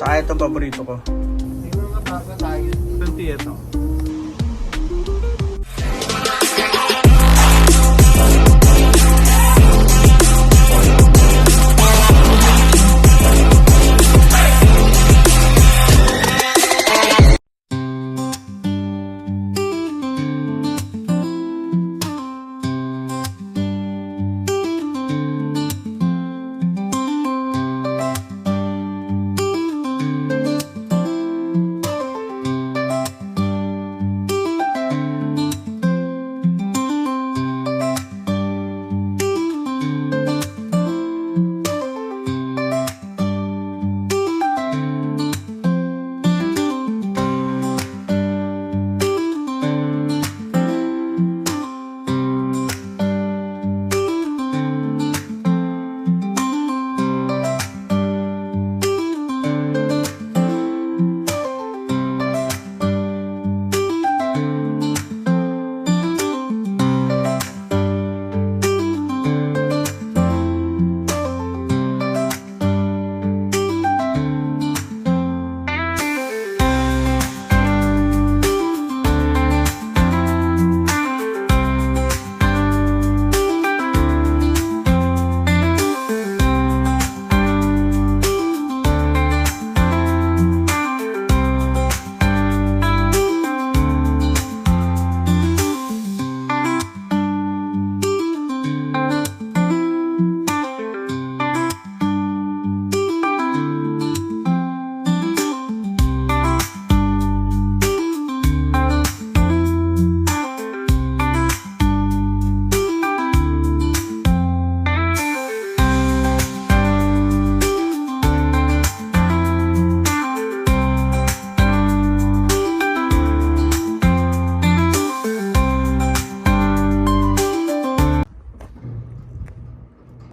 Saka itong paborito ko. Hindi mo mataga tayo. 20 ito.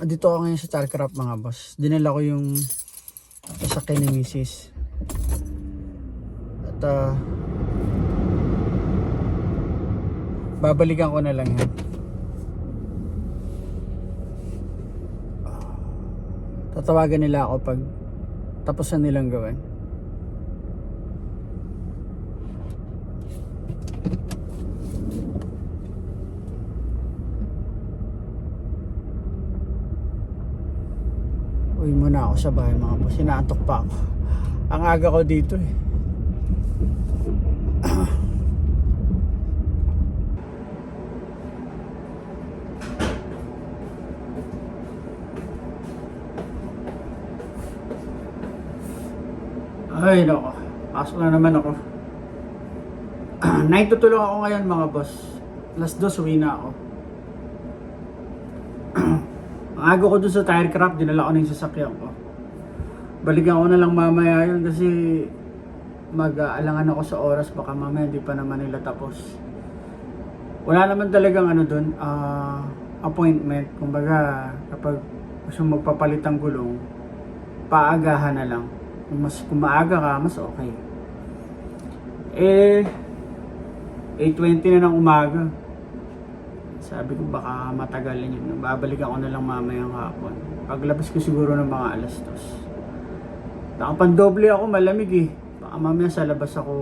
Dito ako ngayon sa Starcraft mga boss. Dinala ko yung sasakyan ni Mrs. At babalikan ko na lang yan. Tatawagan nila ako pag tapos na nilang gawin. Uwi muna ako sa bahay mga boss. Inaantok pa ako. Ang aga ko dito eh. Ay nako. Pasok na naman ako. Night tutulong ako ngayon mga boss. Last 2 uwi na ako. Ang aga ko dun sa Tirecraft, dinala ko na yung sasakyan ko. Balikan ko na lang mamaya yun kasi mag-aalangan ako sa oras, baka mamaya hindi pa naman nila tapos. Wala naman talagang ano dun, appointment. Kumbaga kapag gusto magpapalit ng gulong, paagahan na lang. Kung maaga ka, mas okay. 8:20 na ng umaga. Sabi ko baka matagalin yun. Babalikan ko na lang mamayang hapon. Paglabas ko siguro ng mga alas 2. Nakapandoble ako, malamig eh. Baka mamaya sa labas ako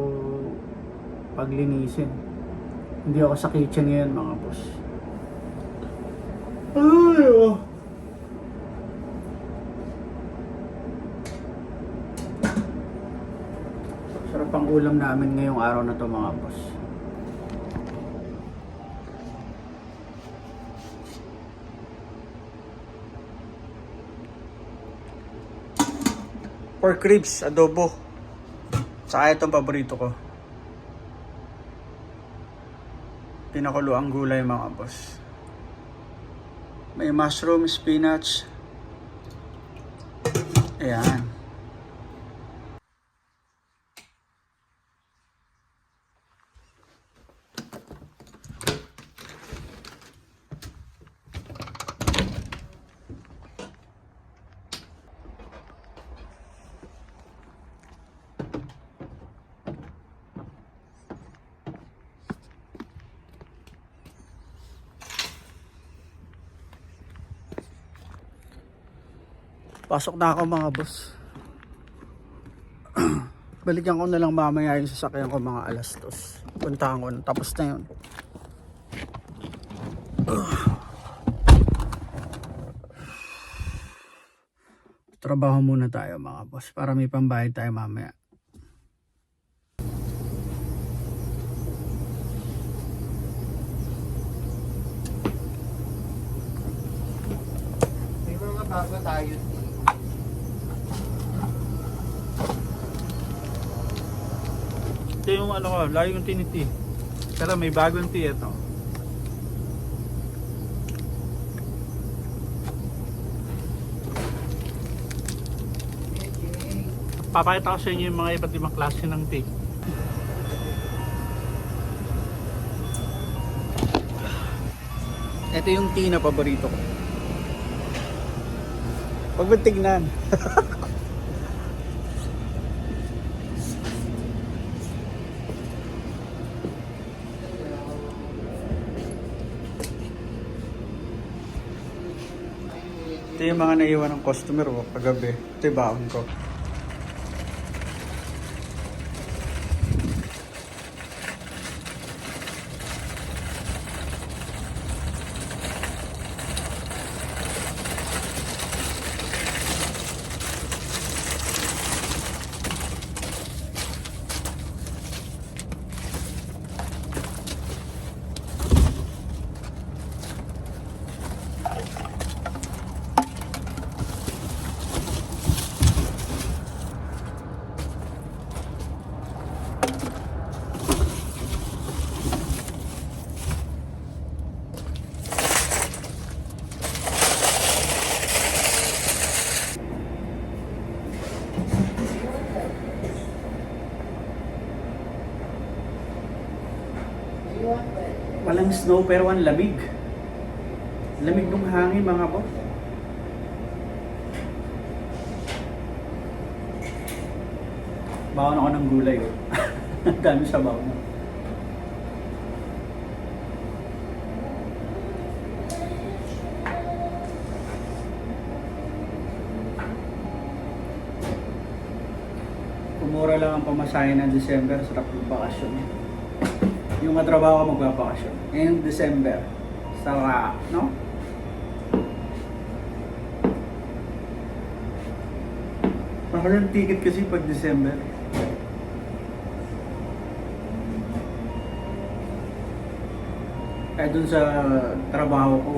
paglinisin. Hindi ako sa kitchen ngayon mga boss. Ay oh. Sarap ang ulam namin ngayong araw na to mga boss. Pork ribs, adobo. Saka itong paborito ko. Pinakulo ang gulay mga boss. May mushroom, spinach. Ayan. Pasok na ako mga boss. Balikan ko na lang mamaya yung sasakyan ko mga alas 2. Puntahan ko na. Tapos na yun. Trabaho muna tayo mga boss para may pambayad tayo mamaya. May mga bago tayo. Ito yung ano ko, layo yung tiniti. Pero may bagong tea ito. Papakita ko sa inyo yung mga iba't ibang klase ng tea. Ito yung tea na paborito ko. Huwag mo tignan. Ito yung mga naiwan ng customer ko kagabi. Ito yung baon ko. Walang snow pero ang lamig. Lamig ng hangin mga boss. Baon ako ng gulay. Oh. Ang dami sa baon. Kumura lang ang pamasahe ng December, sarap ng bakasyon. Yung katrabaho ko magbabakasyon. Ngayong December. Sarap, no? Mahal ang ticket kasi pag December. Kaya dun sa trabaho ko,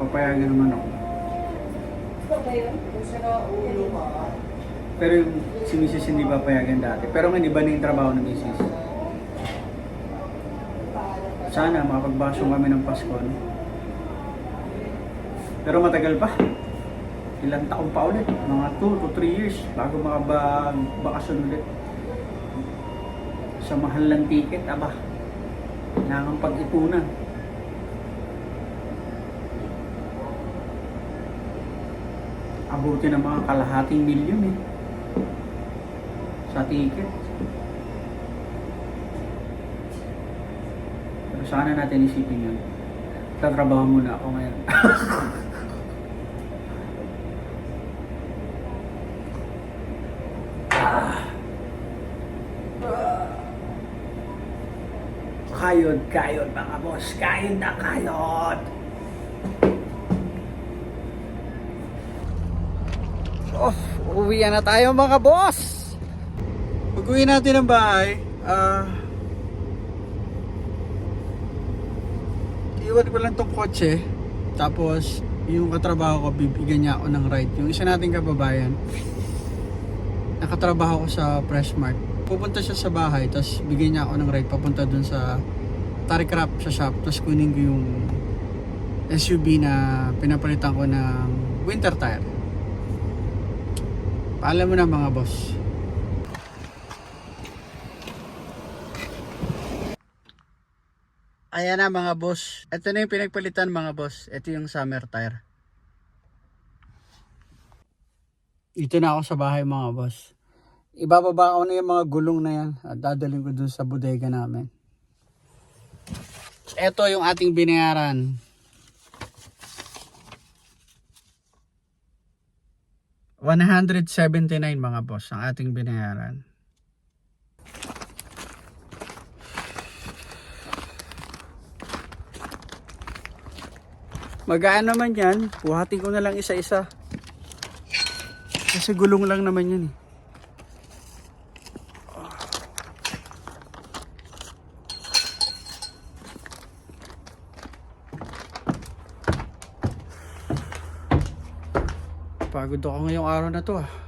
papayagan naman ako. Kung sila ulo ka, Pero yung si Mrs. hindi papayagan dati. Pero ngayon iba na yung trabaho ng Mrs. Sana makapagbasyon kami ng Pasko. No? Pero matagal pa. Ilang taon pa ulit. Mga 2 to 3 years bago makabakasyon ulit. Sa mahal ng ticket, aba. Kailangan pag-ipunan. Abuti ng mga kalahating milyon eh. Sa ticket. Pero sana natin isipin yun. Tatrabaho muna ako ngayon. Kayod mga boss. Kayod na kayod. Oh, uwian na tayo mga boss. Pag-uwi natin ng bahay, iwan ko lang tong kotse. Tapos, yung katrabaho ko, bibigyan niya ako ng ride. Yung isa nating kababayan, nakatrabaho ko sa Freshmart. Pupunta siya sa bahay, tapos bigyan niya ako ng ride papunta dun sa Taricraft sa shop. Tapos kunin ko yung SUV na pinapalitan ko ng winter tire. Paalam mo na mga boss. Ayan na mga boss. Ito na yung pinagpalitan mga boss. Ito yung summer tire. Ito na ako sa bahay mga boss. Ibababa ko na yung mga gulong na yan at dadalhin ko dun sa bodega namin. Ito yung ating binayaran. 179 mga boss ang ating binayaran. Magaan naman yan. Buhatin ko na lang isa-isa. Kasi gulong lang naman yan eh. Pagod ako ngayong araw na to ah.